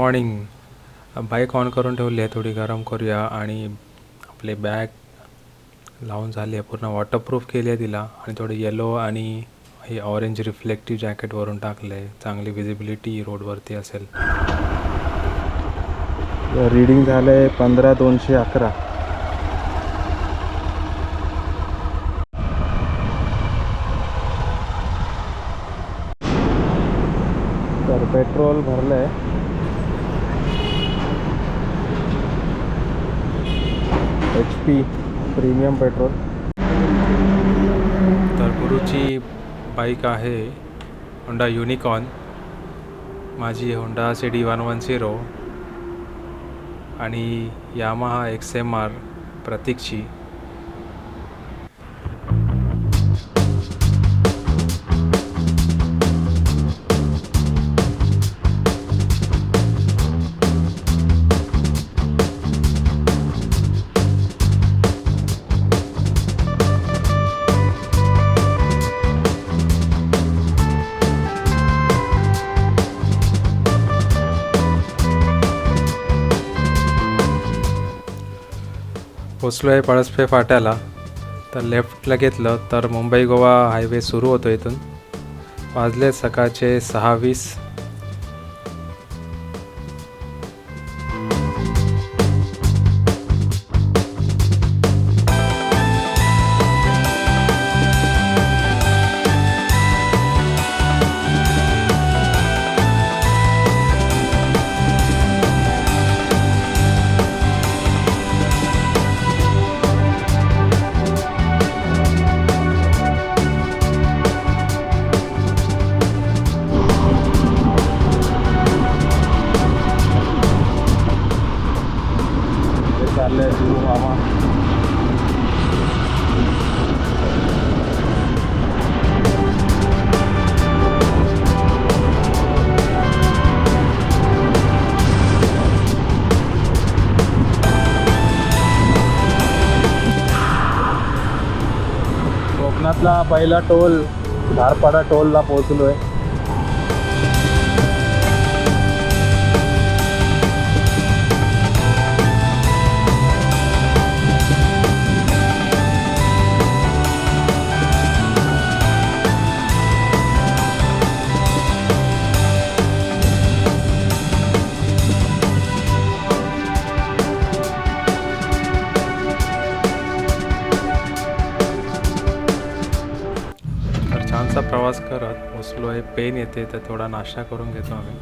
Morning. Bike on करून ठेवली आहे, थोडी गरम करूया. आणि आपले बॅग लावून झाली आहे, पूर्ण वॉटरप्रूफ केली आहे तिला. आणि थोडं येलो आणि हे ऑरेंज रिफ्लेक्टिव्ह जॅकेट वरून टाकलं आहे, चांगली विजिबिलिटी रोडवरती असेल. रीडिंग झालं आहे 15,211. तर पेट्रोल भरलं आहे. HP premium petrol. तर गुरुची बाईक आहे होंडा युनिकॉर्न, माझी होंडा CD110 आणि यामाहा XMR प्रतीकची. पोचलो आहे पळसपे फाट्याला. तर लेफ्टला घेतलं तर मुंबई गोवा हायवे सुरू होतो इथून. वाजले सकाळचे 6:20. चालले मामा. कोकणातला पहिला टोल धारपाडा टोलला पोहोचलो आहे. छानसा प्रवास करत पोचलो आहे. पेन येते तर थोडा नाश्ता करून घेतो आम्ही.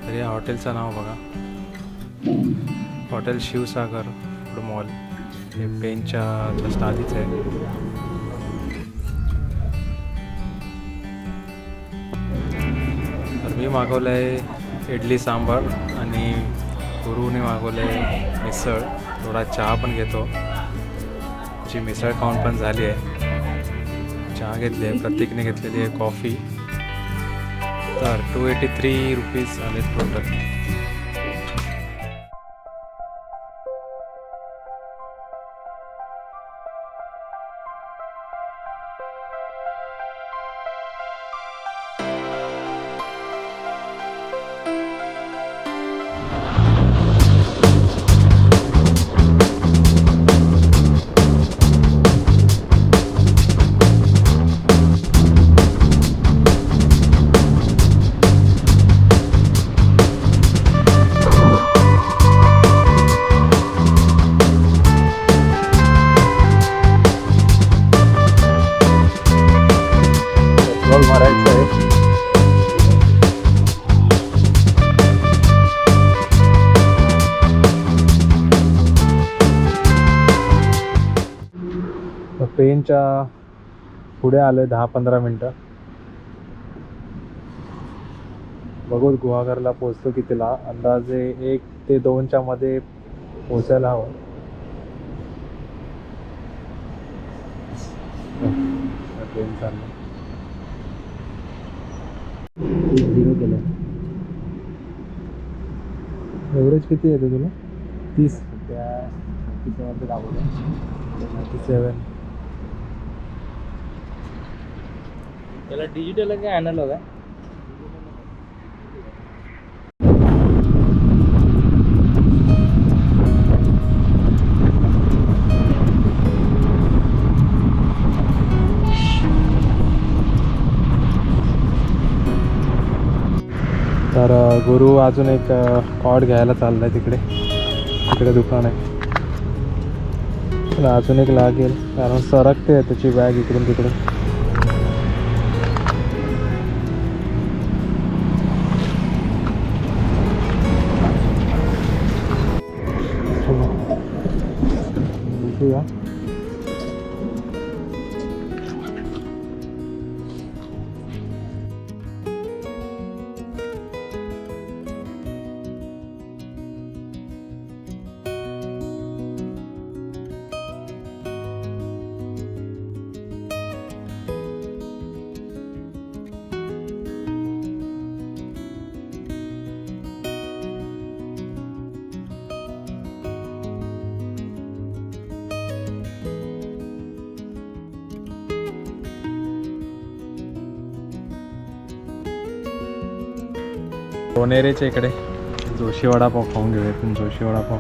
तर या हॉटेलचं नाव बघा, हॉटेल शिवसागर फूड मॉल. हे पेनच्या जस्ट आधीच आहे. तर मी मागवलं आहे इडली सांबार आणि गुरुने मागवलं आहे मिसळ. थोडा चहा पण घेतो. जी मिसळ खाऊन पण झाली आहे. चहा घेतली आहे, प्रत्येकने घेतलेली आहे कॉफी. तर 283 रुपीज आले टोटल. भरायचं आहे. पेनच्या पुढे आलोय 10-15 मिनटं. बघू गुहागरला पोहोचतो कितीला. अंदाजे 1 ते 2च्या मध्ये पोचायला हवं. ट्रेन चाललं. 0 केलं. एव्हरेज किती येते तुला? 30. त्या 97. त्याला डिजिटल आहे का ॲनालॉग आहे? तर गुरु अजून एक कॉर्ड घ्यायला चालला आहे तिकडे दुकान आहे. त्याला अजून एक लागेल कारण सरकते त्याची बॅग इकडून तिकडून. बघूया. सोनेरेच्या इकडे जोशी वडापाव खाऊन घेऊया. पण जोशी वडापाव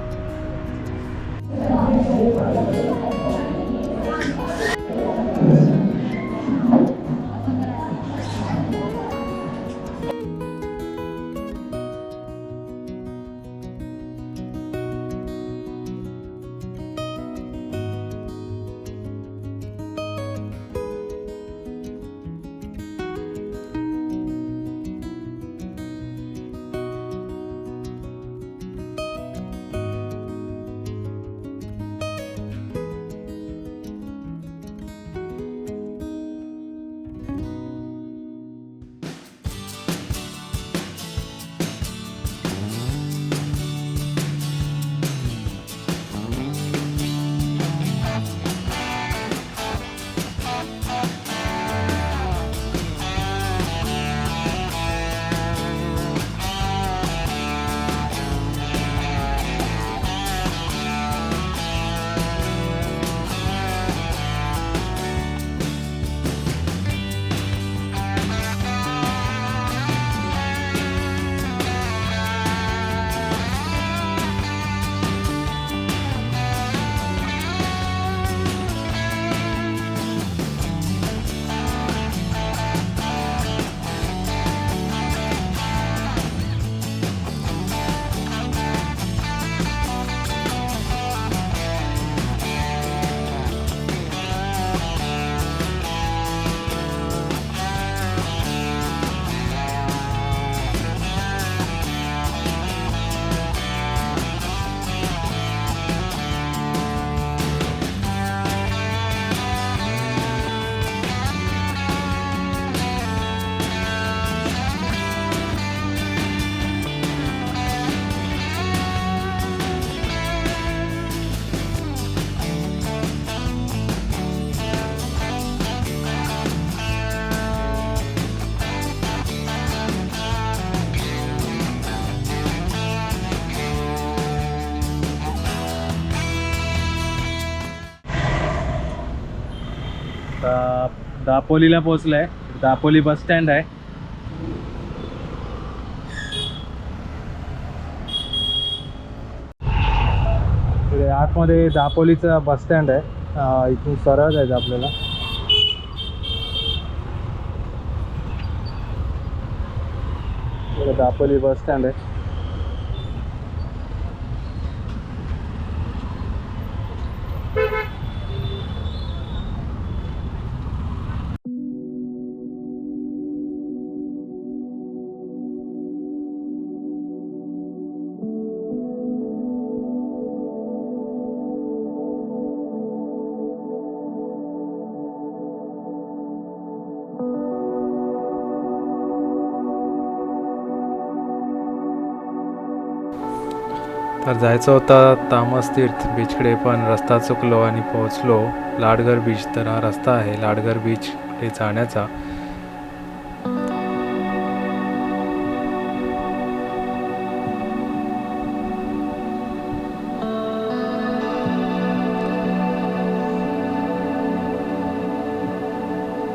दापोलीला पोहोचलाय. दापोली बस स्टँड आहे. इकडे आतमध्ये दापोलीचा बस स्टँड आहे. इथून सरळ जायचं आपल्याला. इकडे दापोली बस स्टँड आहे. तर जायचं होतं तामस तीर्थ बीचकडे, पण रस्ता चुकलो आणि पोहोचलो लाडघर बीच. तर हा रस्ता आहे लाडघर बीचकडे जाण्याचा.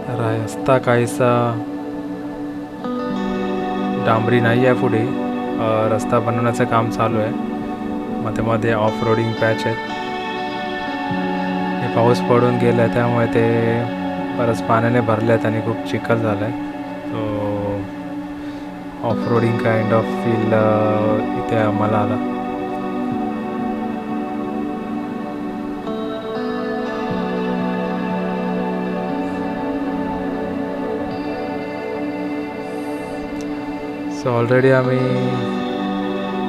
तर हा रस्ता काहीसा डांबरी नाही आहे. पुढे रस्ता बनवण्याचं काम चालू आहे. मध्ये ऑफ रोडिंग पॅच आहेत. हे पाऊस पडून गेला आहे त्यामुळे ते बरंच पाण्याने भरले आहेत आणि खूप चिखल झालं आहे. So off roading kind of feel इथे आम्हाला आला. सो ऑलरेडी आम्ही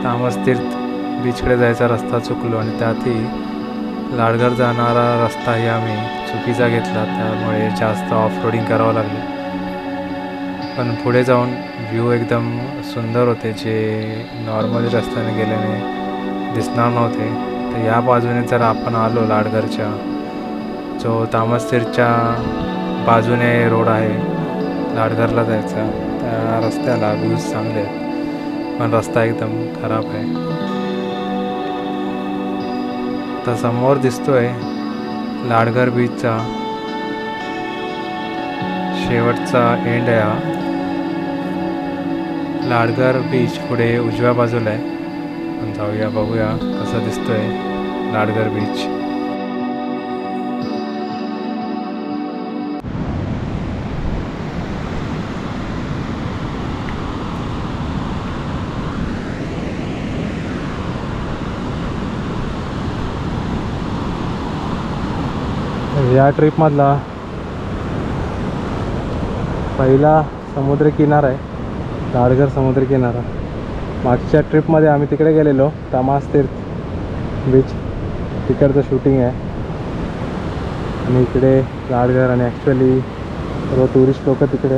तामस तीर्थ बीचकडे जायचा रस्ता चुकलो आणि त्यातही लाडघर जाणारा रस्ताही आम्ही चुकीचा घेतला, त्यामुळे जास्त ऑफ रोडिंग करावं लागलं. पण पुढे जाऊन व्ह्यू एकदम सुंदर होते, जे नॉर्मली रस्त्याने गेल्याने दिसणार नव्हते. तर या बाजूने जर आपण आलो लाडघरच्या, जो तामस तीर्थच्या बाजूने रोड आहे लाडघरला जायचा, त्या रस्त्याला व्ह्यूज चांगले आहेत, पण रस्ता एकदम खराब आहे. तर समोर दिसतोय लाडघर बीचचा शेवटचा एंड आहे हा. लाडघर बीच पुढे उजव्या बाजूला आहे. पण जाऊया, बघूया कसं दिसतोय लाडघर बीच. या ट्रिपमधला पहिला समुद्रकिनारा आहे लाडघर समुद्रकिनारा. मागच्या ट्रिपमध्ये आम्ही तिकडे गेलेलो तामस तीर्थ बीच, तिकडचं शूटिंग आहे. आणि इकडे लाडघर, आणि ॲक्च्युली सर्व टुरिस्ट लोक तिकडे.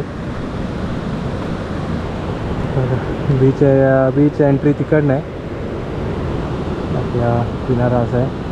बीच आहे, बीच एंट्री तिकडनं आहे. आपला किनारा असा आहे.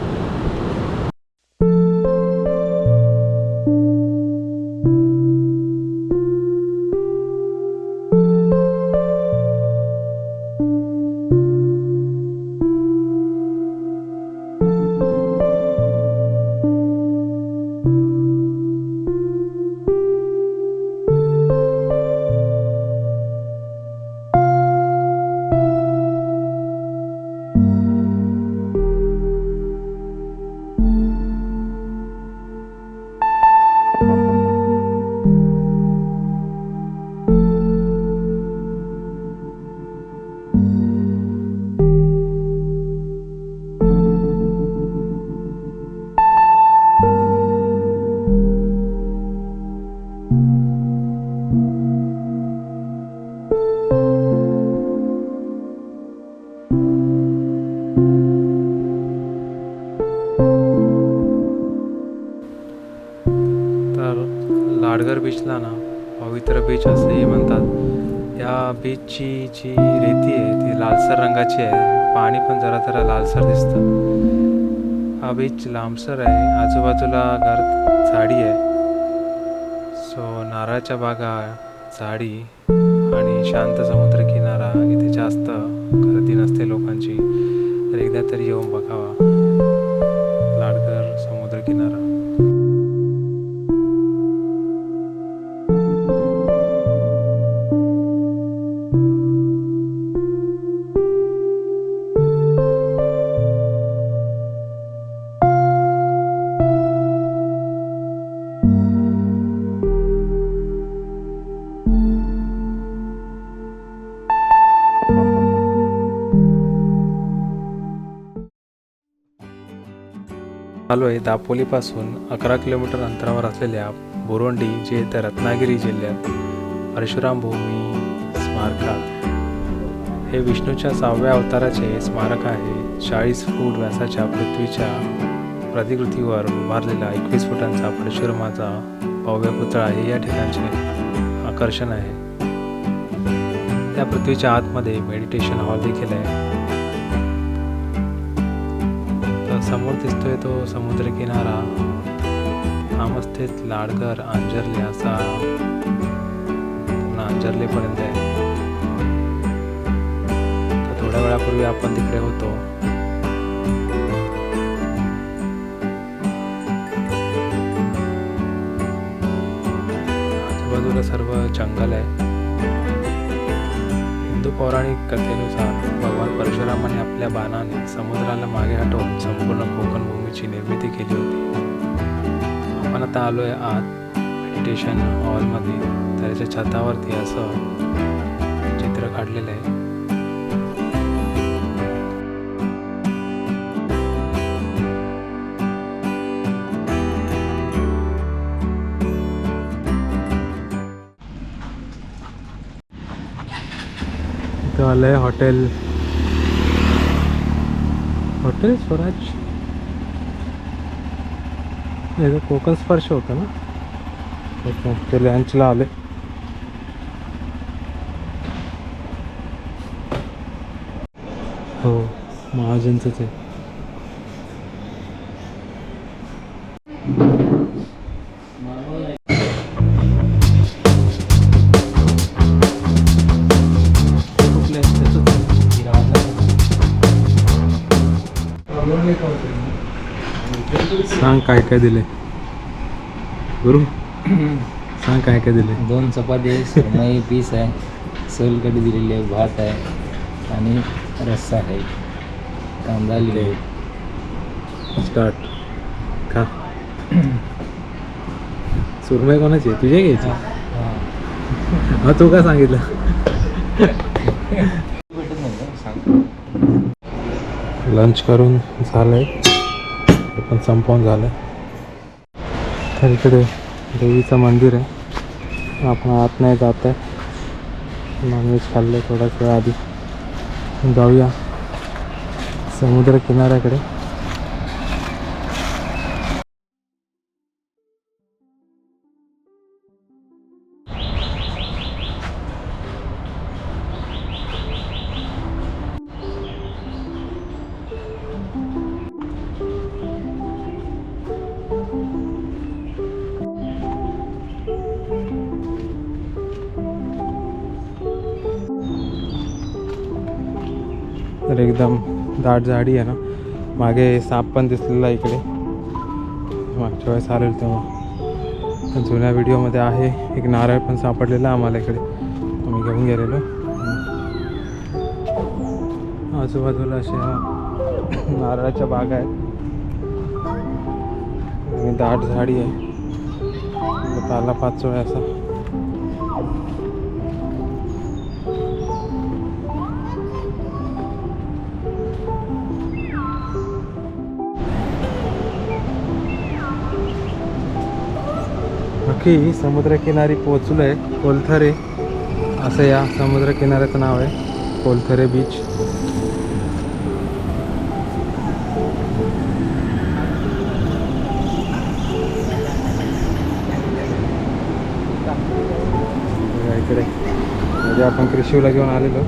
लाडघर बीचला ना पवित्र बीच असेही म्हणतात. या बीचची जी रेती आहे ती लालसर रंगाची आहे. पाणी पण जरा जरा लालसर दिसतं. हा बीच लांबसर आहे, आजूबाजूला झाडी आहे. सो नारळाच्या बागा, झाडी आणि शांत समुद्र किनारा. इथे जास्त गर्दी नसते लोकांची, तर एकदा तरी येऊन बघावा लाडघर समुद्र किनारा. आलो आहे दापोलीपासून 11 किलोमीटर अंतरावर असलेल्या बोरोंडी, जे येथे रत्नागिरी जिल्ह्यात परशुराम भूमी स्मारकात. हे विष्णूच्या 6व्या अवताराचे स्मारक आहे. 40 फूट व्यासाच्या पृथ्वीच्या प्रतिकृतीवर उभारलेला 21 फुटांचा परशुरामाचा भव्य पुतळा हे या ठिकाणचे आकर्षण आहे. या पृथ्वीच्या आतमध्ये मेडिटेशन हॉल देखील आहे. समोर दिसतोय तो समुद्र किनारा. तामस तीर्थ, लाडघर, अंजर्ले असा अंजर्लेपर्यंत आहे. तर थोड्या वेळापूर्वी आपण तिकडे होतो. आजूबाजूला सर्व जंगल आहे. हिंदू पौराणिक कथेनुसार भगवान परशुरामाने आपल्या बाणाने समुद्राला मागे हटवून संपूर्ण कोकण भूमीची निर्मिती केली होती. आपण आता आलो आहे आत मेडिटेशन हॉलमध्ये. त्याच्या छतावरती असं चित्र चित्र काढलेलं आहे. इथं आलंय हॉटेल स्वराज. हे कोकण स्पर्श होतं ना, ते लंचला आले. हो महाजनचंच आहे. सांग काय काय दिले गुरु, सांग काय काय दिले. 2 चपाती आहे, सुरमई पीस आहे, सोलकढी दिलेली आहे, भात आहे आणि रस्सा आहे, कांदा लिहिले. स्टार्ट. खा. सुरमई कोणाची आहे, तुझ्या घ्यायची? हा तू काय सांगितलं? लंच करून झालंय, पण संपवून झालंय. तर इकडे देवीचं मंदिर आहे, आपण आत नाही जात आहे. नॉनव्हेज खाल्लं थोड्याच वेळा आधी. जाऊया समुद्र किनाऱ्याकडे. तर एकदम दाट झाडी आहे ना. मागे साप पण दिसलेला इकडे, मागच्या वेळेस आलेलं तेव्हा. जुन्या व्हिडिओमध्ये आहे. एक नारळ पण सापडलेला आम्हाला इकडे, आम्ही घेऊन गेलेलो. आजूबाजूला अशा नारळाच्या बागा आहेत आणि दाट झाडी आहे. पाला पाचोळा असा. नक्की समुद्रकिनारी पोचलो आहे. कोलथरे असं या समुद्रकिनाऱ्याचं नाव आहे, कोलथरे बीच. इकडे म्हणजे आपण कृषीला घेऊन आलेलो.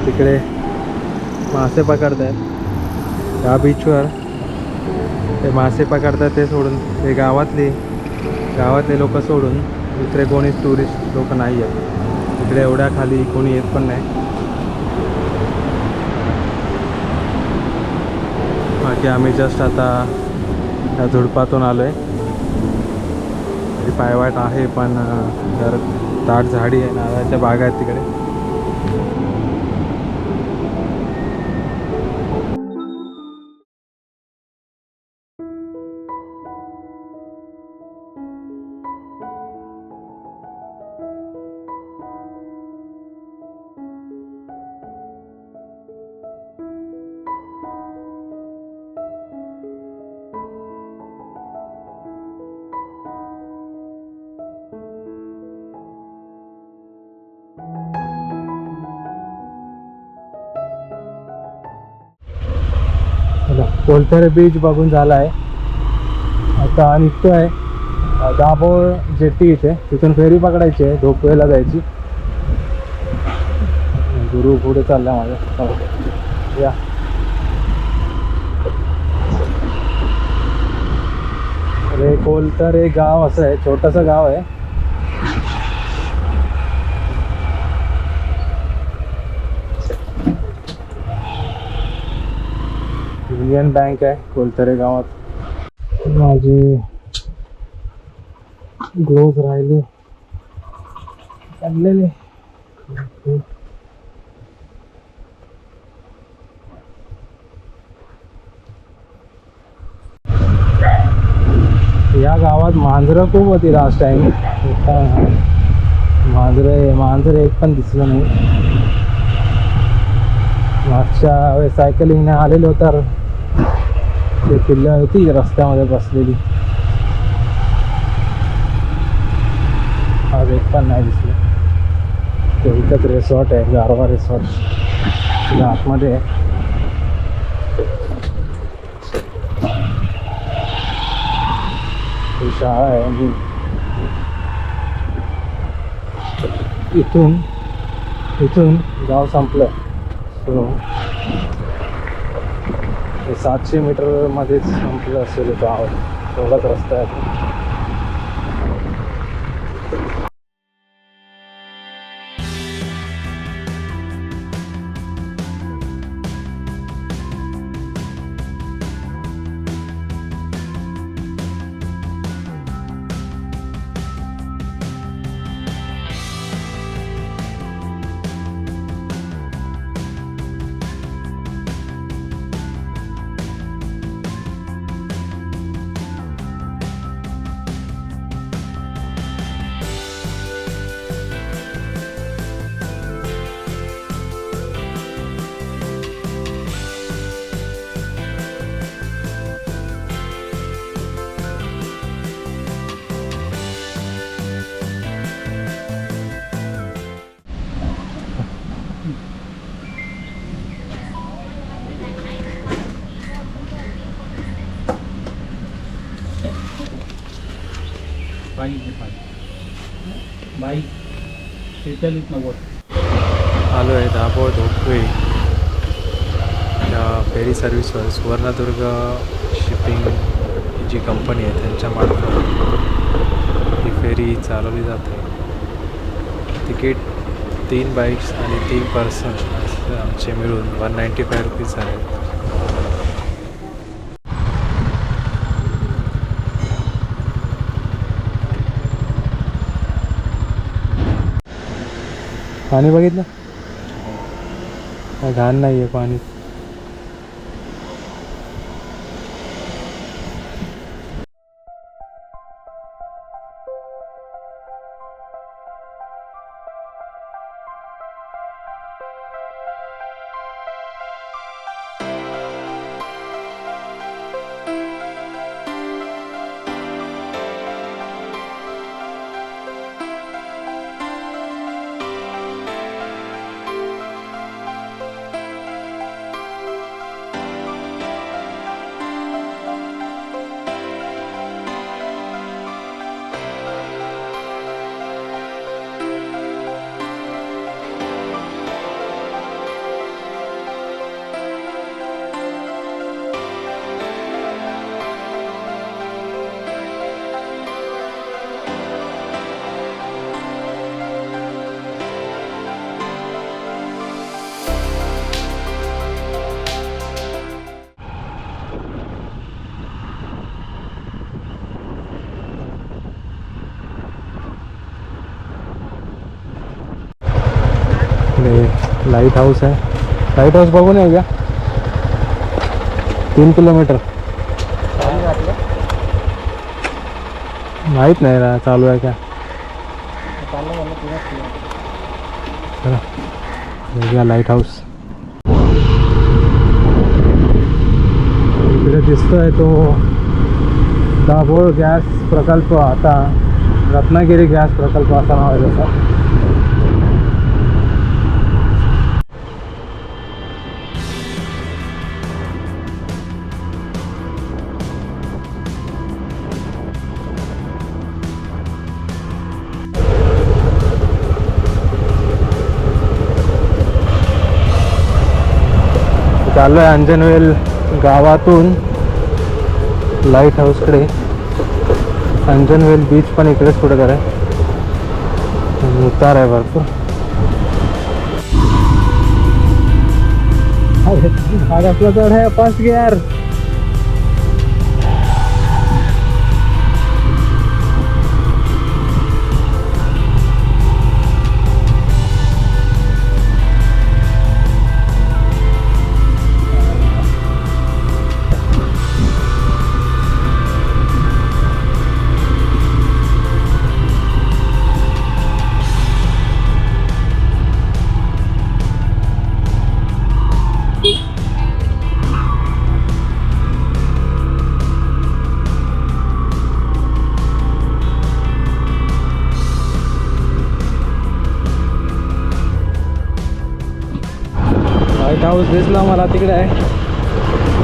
तिकडे मासे पकडतायत त्या बीचवर. ते मासे पकडतात ते सोडून, ते गावातले लोक सोडून दुसरे कोणी टुरिस्ट लोक नाही आहेत इकडे. एवढ्या खाली कोणी येत पण नाही. बाकी आम्ही जस्ट आता त्या झुडपातून आलो आहे. पायवाट आहे पण जर दाट झाडी आहे, नारळाच्या बागा आहेत तिकडे. कोलथरे बीच बघून झाला आहे. आता निघतो आहे दाभोळ जेट्टी इथे, तिथून फेरी पकडायची आहे, धोपवेला जायची. गुरु पुढे चालला माझ्या. या अरे कोलथरे गाव असं आहे, छोटंसं गाव आहे. युनियन बँक आहे कोलथरे गावात. माझी ग्लोव्ज राहिले चाललेले. या गावात मांजरं खूप होती लास्ट टाइम. मांजरे एक पण दिसलं नाही. मागच्या वेळेस सायकलिंगने आलेलो तर ते पिल्लं होती रस्त्यामध्ये बसलेली. आज एक पण नाही दिसलं. ते एकच रिसॉर्ट आहे, गारवा रिसॉर्ट, तिला आतमध्ये आहे. ही शाळा आहे आणि इथून गाव संपलं. सो 700 मीटरमध्येच संपलं असेल गाव. एवढाच रस्ता आहे. बाई 4690. आलो आहे दाभोळ धोपवे या फेरी सर्व्हिसवर. सुवर्णदुर्ग शिपिंग ही जी कंपनी आहे त्यांच्यामार्फत ही फेरी चालवली जाते. तिकीट 3 बाईक्स आणि 3 पर्सन आमचे मिळून 195 रुपीज झाले. पाणी बघितलं काय घाण नाही आहे पाणी. लाईट हाऊस आहे. लाईट हाऊस बघून आहे का? 3 किलोमीटर. माहीत नाही रा चालू आहे का. चला बघूया लाईट हाऊस. इकडे दिसतोय तो दाभोळ गॅस प्रकल्प. आता रत्नागिरी गॅस प्रकल्प असा नाव आहे त्याचा. चाललो आहे अंजनवेल गावातून लाईट हाऊसकडे. अंजनवेल बीच पण इकडेच कुठे आहे. उतार आहे भरपूर. हा आपला चढ आहे 5 गिअर. हाऊस दिसला मला, तिकडे आहे.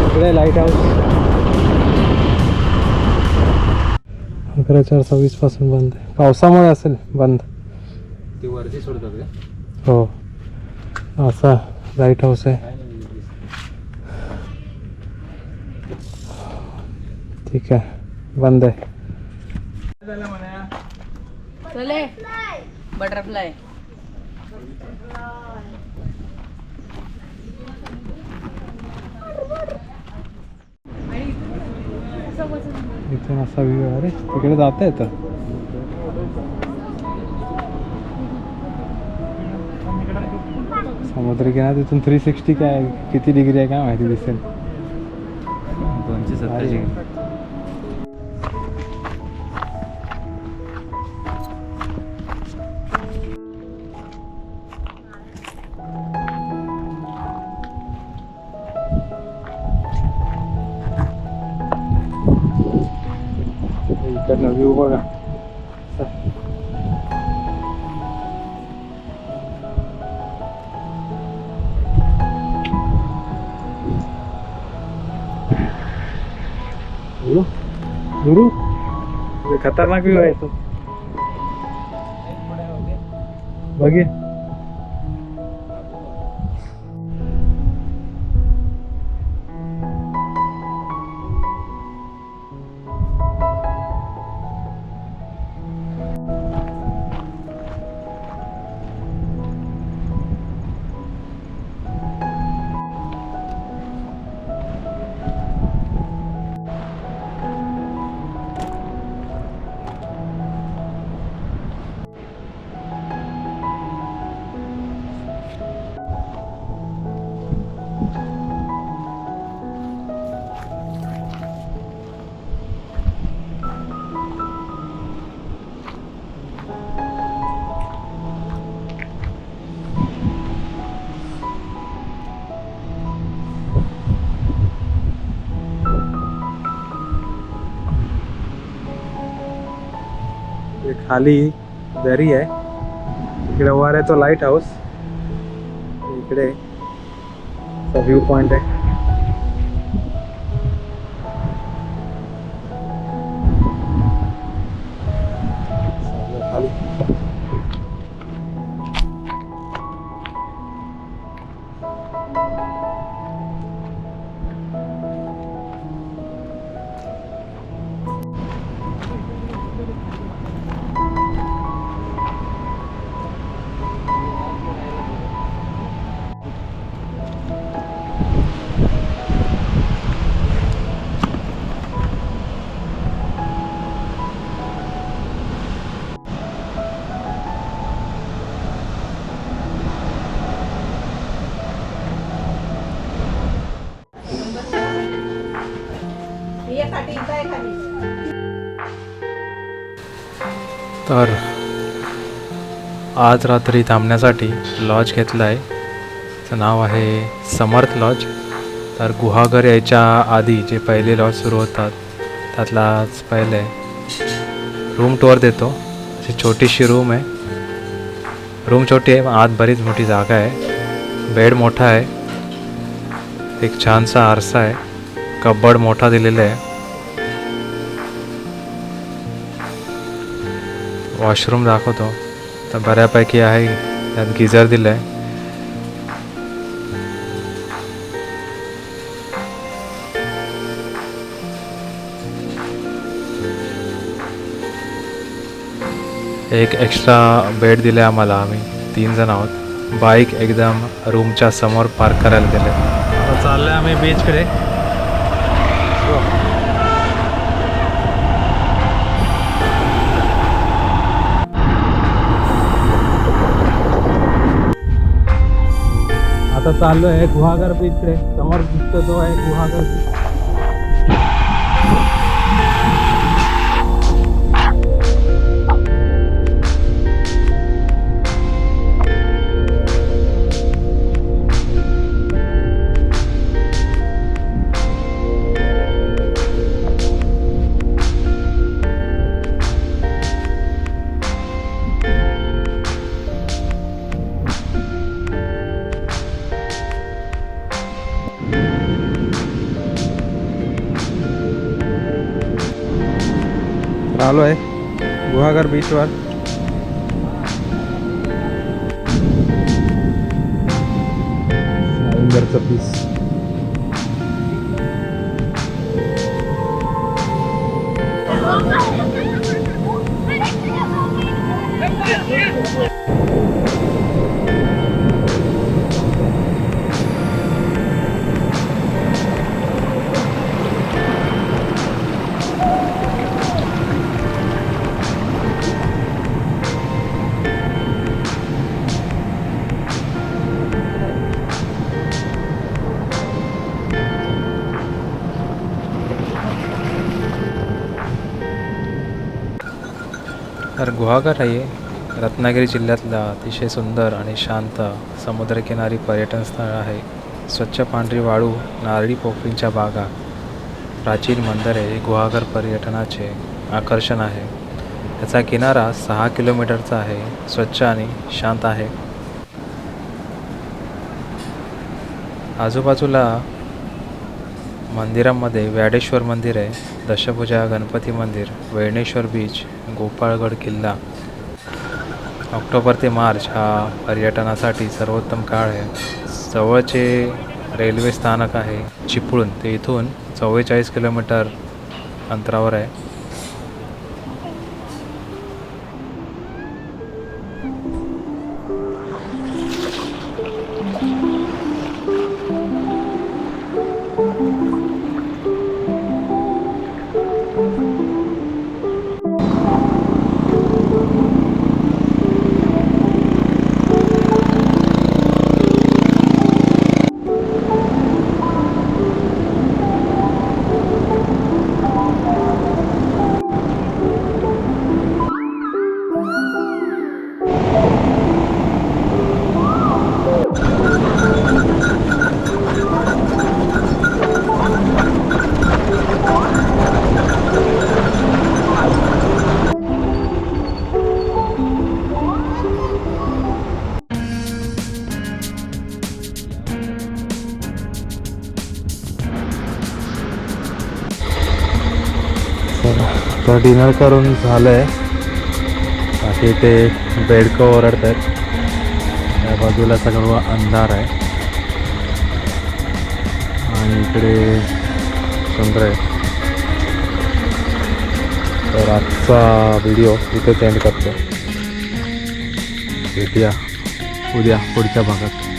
इकडे लाईट हाऊस 11:26 पासून बंद आहे. पावसामुळे असेल बंद. ते वरती सोडतात का? हो, असा लाईट हाऊस आहे. ठीक आहे, बंद आहे. चले बटरफ्लाय. इथून असा व्ह्यू आहे. अरे तिकडे जाता येतं. समुद्रकिनारा तिथून 360 काय किती डिग्री आहे काय माहिती दिसेल. 270. इकडनं व्ह्यू बघा. गुरु खतरनाक व्ह्यू आहे तो. बघे खाली दरी आहे. इकडे वर आहे तो लाईट हाऊस. इकडे व्ह्यू पॉइंट आहे. खाली तर आज रात्री थांबण्यासाठी लॉज घेतलं आहे. त्याचं नाव आहे समर्थ लॉज. तर गुहागर यायच्या आधी जे पहिले लॉज सुरू होतात त्यातलाच पहिले रूम टूर देतो. अशी छोटीशी रूम आहे. रूम छोटी आहे, आत बरीच मोठी जागा आहे. बेड मोठा आहे. एक छानसा आरसा आहे. कबड मोठा दिलेला आहे. वॉशरूम दाखवतो तर बऱ्यापैकी आहे. त्यात गिझर दिलं आहे. एक एक्स्ट्रा बेड दिले आम्हाला. आम्ही 3 जण आहोत. बाईक एकदम रूमच्या समोर पार्क करायला दिले. आता चाललो आहे आम्ही बीचकडे. आता चाललो आहे गुहागर बीचकडे. समोर दिसतो तो आहे गुहागर बीच. आलो आहे गुहागर बीचवर. साईंदरचं पीस. तर गुहागर आहे रत्नागिरी जिल्ह्यातलं अतिशय सुंदर आणि शांत समुद्रकिनारी पर्यटन स्थळ आहे. स्वच्छ पांढरी वाळू, नारळी पोफळींच्या बागा, प्राचीन मंदिरे हे गुहागर पर्यटनाचे आकर्षण आहे. याचा किनारा 6 किलोमीटरचा आहे. स्वच्छ आणि शांत आहे. आजूबाजूला मंदिरांमध्ये व्याडेश्वर मंदिर आहे, दशभुजा गणपती मंदिर, वेळणेश्वर बीच, गोपाळगड किल्ला. ऑक्टोबर ते मार्च हा पर्यटनासाठी सर्वोत्तम काळ आहे. जवळचे रेल्वे स्थानक आहे चिपळूण, ते इथून 44 किलोमीटर अंतरावर आहे. तर डिनर करून झालं आहे. बाकी ते बेडकं ओरडत आहेत. त्या बाजूला सगळं अंधार आहे आणि इकडे चंद्र आहे. तर आजचा व्हिडिओ इथेच एंड करतो. भेटूया उद्या पुढच्या भागात.